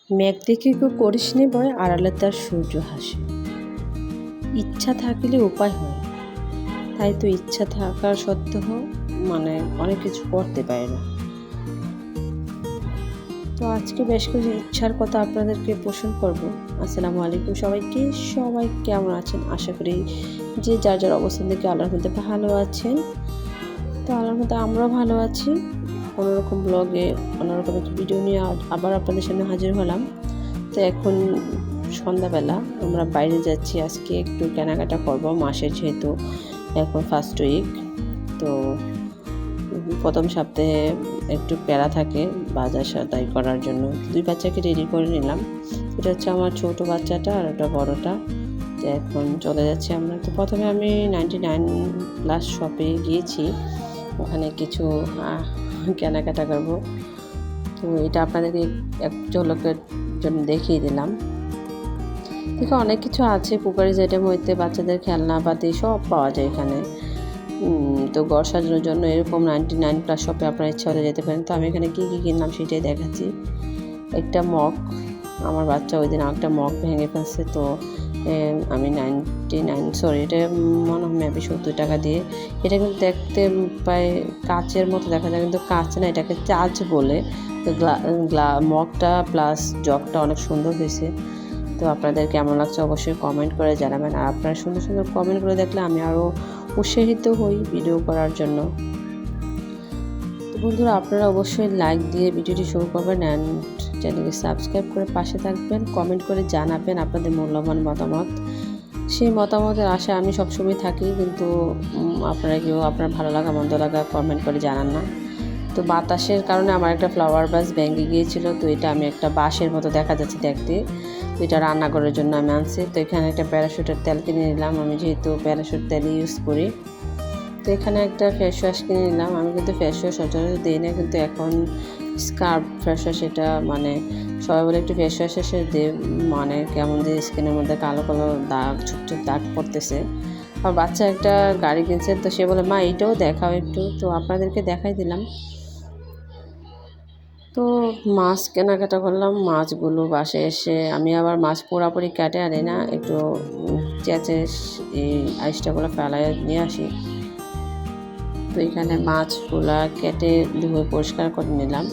মেঘ দেখে কেউ করিস নি ভয়, আড়ালে তার সূর্য হাসে। ইচ্ছা থাকিলে উপায় হয়, তাই তো ইচ্ছা থাকার সত্ত্বেও অনেক কিছু করতে পারে না। তো আজকে বেশ কিছু ইচ্ছার কথা আপনাদেরকে পোষণ করব। আসসালামু আলাইকুম সবাইকে। সবাই কেমন আছেন? আশা করি যে যার যার অবস্থান থেকে আল্লাহর মধ্যে ভালো আছেন। তো আল্লাহর মধ্যে আমরাও ভালো আছি। অন্যরকম ব্লগে অন্যরকম একটা ভিডিও নিয়ে আবার আপনাদের সামনে হাজির হলাম। তো এখন সন্ধ্যাবেলা আমরা বাইরে যাচ্ছি, আজকে একটু কেনাকাটা করব। মাসের যেহেতু এখন ফার্স্ট উইক, তো প্রথম সপ্তাহে একটু প্যারা থাকে বাজার সদাই করার জন্য। দুই বাচ্চাকে রেডি করে নিলাম। এটা হচ্ছে আমার ছোটো বাচ্চাটা আর ওটা বড়োটা। তো এখন চলে যাচ্ছি আমরা। তো প্রথমে আমি 99+ শপে গিয়েছি, ওখানে কিছু কেনাকাটা করবো। তো এটা আপনাদেরকে এক ঝলকের জন্য দেখিয়ে দিলাম। দেখো অনেক কিছু আছে, কুকারিজ আইটেম হইতে বাচ্চাদের খেলনাপাতি সব পাওয়া যায় এখানে। তো ঘর সাজানোর জন্য এরকম 99+ শপে আপনারা ইচ্ছা হলে যেতে পারেন। তো আমি এখানে কী কী কিনলাম সেটাই দেখাচ্ছি। একটা মগ, আমার বাচ্চা ওই দিন একটা মগ ভেঙে ফেলছে, তো আমি 99 এটা মনে হয় মেবি 70 টাকা দিয়ে। এটা কিন্তু দেখতে প্রায় কাচের মতো দেখা যায়, কিন্তু কাচ না, এটাকে চাচ বলে। তো মগটা প্লাস জগটা অনেক সুন্দর হয়েছে। তো আপনাদের কেমন লাগছে অবশ্যই কমেন্ট করে জানাবেন। আর আপনারা সুন্দর সুন্দর কমেন্ট করে দেখলে আমি আরও উৎসাহিত হই ভিডিও করার জন্য। তো বন্ধুরা, আপনারা অবশ্যই লাইক দিয়ে ভিডিওটি শুরু করবেন অ্যান্ড চ্যানেলকে সাবস্ক্রাইব করে পাশে থাকবেন। কমেন্ট করে জানাবেন আপনাদের মূল্যবান মতামত। সেই মতামতের আশায় আমি সবসময় থাকি, কিন্তু আপনারা কেউ আপনার ভালো লাগা মন্দ লাগা কমেন্ট করে জানান না। তো বাতাসের কারণে আমার একটা ফ্লাওয়ার বাস ভেঙে গিয়েছিল। তো এটা আমি একটা বাঁশের মতো দেখা যাচ্ছে দেখতে। তো এটা রান্নাঘরের জন্য আমি আনছি। তো এখানে একটা প্যারাশুটের তেল কিনে নিলাম, আমি যেহেতু প্যারাশুট তেল ইউজ করি। তো এখানে একটা ফেস ওয়াশ কিনে নিলাম। আমি কিন্তু ফেস ওয়াশ সচরাচর দিই না, কিন্তু এখন স্কার্ফ ফেস ওয়াশ, এটা সবাই বলে একটু ফেস ওয়াশ এসে দিয়ে কেমন যে স্কিনের মধ্যে কালো কালো দাগ, ছোট ছোট দাগ পড়তেছে। আর বাচ্চা একটা গাড়ি কিনছে, তো সে বলে মা এইটাও দেখাও একটু। তো আপনাদেরকে দেখাই দিলাম। তো মাছ কেনাকাটা করলাম। মাছগুলো বাসায় এসে আমি আবার মাছ পুরাপুরি কেটে আনি না, একটু চেঁচে এই আইসটাগুলো ফেলায় নিয়ে আসি। তো এখানে মাছগুলা কেটে ধুয়ে পরিষ্কার করে নিলাম।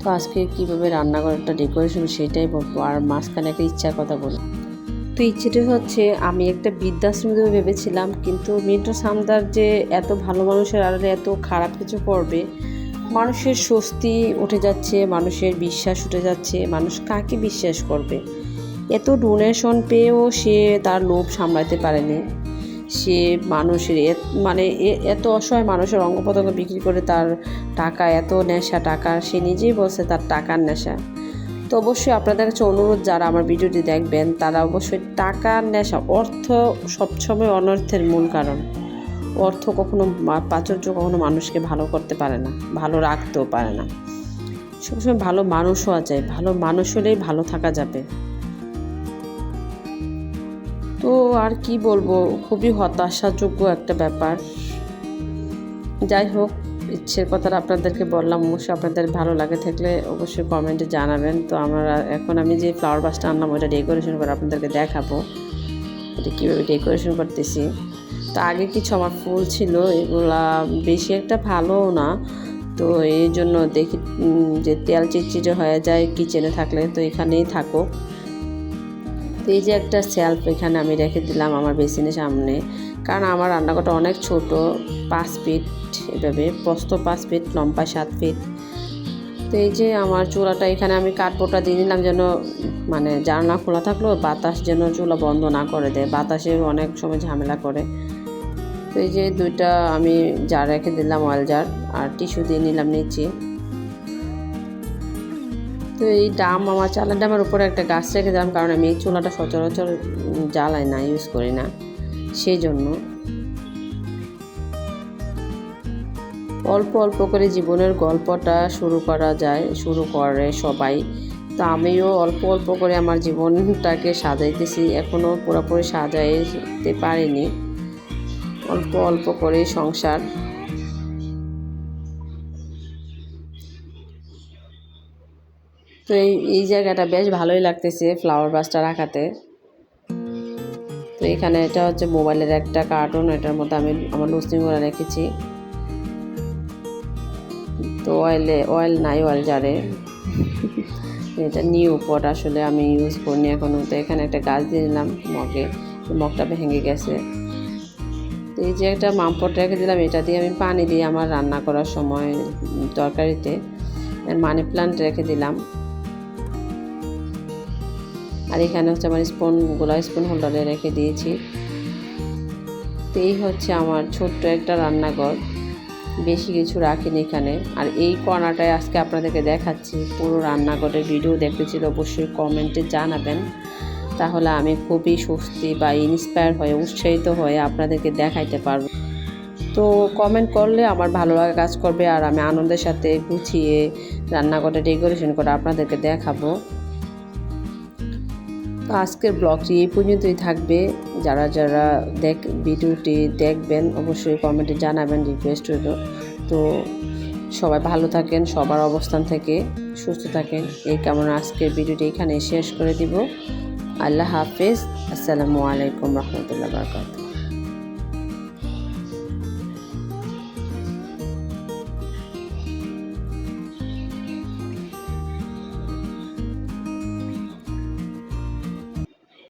তো আজকে কীভাবে রান্নাঘরটা ডেকোরেশন সেটাই বলবো, আর মাঝখানে একটা ইচ্ছার কথা বলবো। তো ইচ্ছেটা হচ্ছে, আমি একটা বৃদ্ধাশ্রম দেবো ভেবেছিলাম, কিন্তু মিন্টু সামদার যে এত ভালো মানুষের আড়ালে এত খারাপ কিছু করবে, মানুষের স্বস্তি উঠে যাচ্ছে, মানুষের বিশ্বাস উঠে যাচ্ছে। মানুষ কাকে বিশ্বাস করবে? এত ডোনেশন পেয়েও সে তার লোভ সামলাতে পারেনি। সে মানুষের এত অসহায় মানুষের অঙ্গ প্রত্যঙ্গ বিক্রি করে তার টাকা, এত নেশা টাকা, সে নিজেই বলছে তার টাকার নেশা। তো অবশ্যই আপনাদের কাছে অনুরোধ, যারা আমার ভিডিওটি দেখবেন তারা অবশ্যই টাকার নেশা, অর্থ সবসময় অনর্থের মূল কারণ। অর্থ কখনো প্রাচুর্য কখনো মানুষকে ভালো করতে পারে না, ভালো রাখতেও পারে না। সবসময় ভালো মানুষ হওয়া যায়, ভালো মানুষ হলেই ভালো থাকা যাবে। তো আর কি বলবো, খুবই হতাশাযোগ্য একটা ব্যাপার। যাই হোক, ইচ্ছের কথাটা আপনাদেরকে বললাম। অবশ্যই আপনাদের ভালো লাগে থাকলে অবশ্যই কমেন্টে জানাবেন। তো এখন আমি যে ফ্লাওয়ার বাসটা আনলাম ওটা ডেকোরেশন করে আপনাদেরকে দেখাবো এটা কীভাবে ডেকোরেশন করতেছি। তো আগে কিছু আমার ফুল ছিল, এগুলা বেশি একটা ভালোও না। তো এই জন্য দেখি যে তেল চিটচিটে হয়ে যায় কিচেনে থাকলে, তো এখানেই থাকো। তো এই যে একটা সেলফ এখানে আমি রেখে দিলাম আমার বেসিনের সামনে, কারণ আমার রান্নাঘরটা অনেক ছোট, 5 ফিট এভাবে, প্রস্থ 5 ফিট, লম্বা 7 ফিট। তো এই যে আমার চুলাটা এখানে আমি কাঠবোর্ডটা দিয়ে নিলাম, যেন জানলা খোলা থাকলেও বাতাস যেন চুলা বন্ধ না করে দেয়, বাতাসে অনেক সময় ঝামেলা করে। তো এই যে 2টা আমি জার রেখে দিলাম, অয়েল জার, আর টিস্যু দিয়ে নিলাম নিচে। তো এই আমার চালের ডামের উপরে একটা গাছ রেখে দিলাম, কারণ আমি এই চুলাটা সচরাচর জ্বালাই না, ইউজ করি না, সেই জন্য। অল্প অল্প করে জীবনের গল্পটা শুরু করে সবাই। তো আমিও অল্প অল্প করে আমার জীবনটাকে সাজাইতেছি, এখনও পুরোপুরি সাজাইতে পারিনি, অল্প অল্প করে সংসার। তো এই জায়গাটা বেশ ভালোই লাগতেছে ফ্লাওয়ার ভাসটা রাখাতে। তো এখানে এটা হচ্ছে মোবাইলের একটা কার্টুন, এটার মধ্যে আমি আমার লুসিং করে রেখেছি। তো অয়েল নাই, অয়েল জারে। এটা নিউ পট, আসলে আমি ইউজ করিনি এখনও। তো এখানে একটা গাছ দিয়ে দিলাম মগে, মগটা ভেঙে গেছে। তো এই যে একটা মামপট রেখে দিলাম, এটা দিয়ে আমি পানি দিয়ে আমার রান্না করার সময় তরকারিতে মানি প্লান্ট রেখে দিলাম। আর এখানে হচ্ছে আমার স্পুন হোল্ডারে রেখে দিয়েছি। তো এই হচ্ছে আমার ছোট্ট একটা রান্নাঘর, বেশি কিছু রাখিনি এখানে। আর এই কর্নারটায় আজকে আপনাদেরকে দেখাচ্ছি। পুরো রান্নাঘরের ভিডিও দেখতে ছিল অবশ্যই কমেন্টে জানাবেন, তাহলে আমি খুবই স্বস্তি বা ইন্সপায়ার হয়ে উৎসাহিত হয়ে আপনাদেরকে দেখাইতে পারবো। তো কমেন্ট করলে আমার ভালো লাগা কাজ করবে, আর আমি আনন্দের সাথে গুছিয়ে রান্নাঘরটা ডেকোরেশন করে আপনাদেরকে দেখাবো। তো আজকের ব্লগটি এই পর্যন্তই থাকবে। যারা যারা ভিডিওটি দেখবেন অবশ্যই কমেন্টে জানাবেন, রিকোয়েস্ট রইল। তো সবাই ভালো থাকেন, সবার অবস্থান থেকে সুস্থ থাকেন এই কামনা আজকের ভিডিওটি এখানে শেষ করে দিব। আল্লাহ হাফেজ। আসসালামু আলাইকুম রহমতুল্লাহ বারাকাতুহু।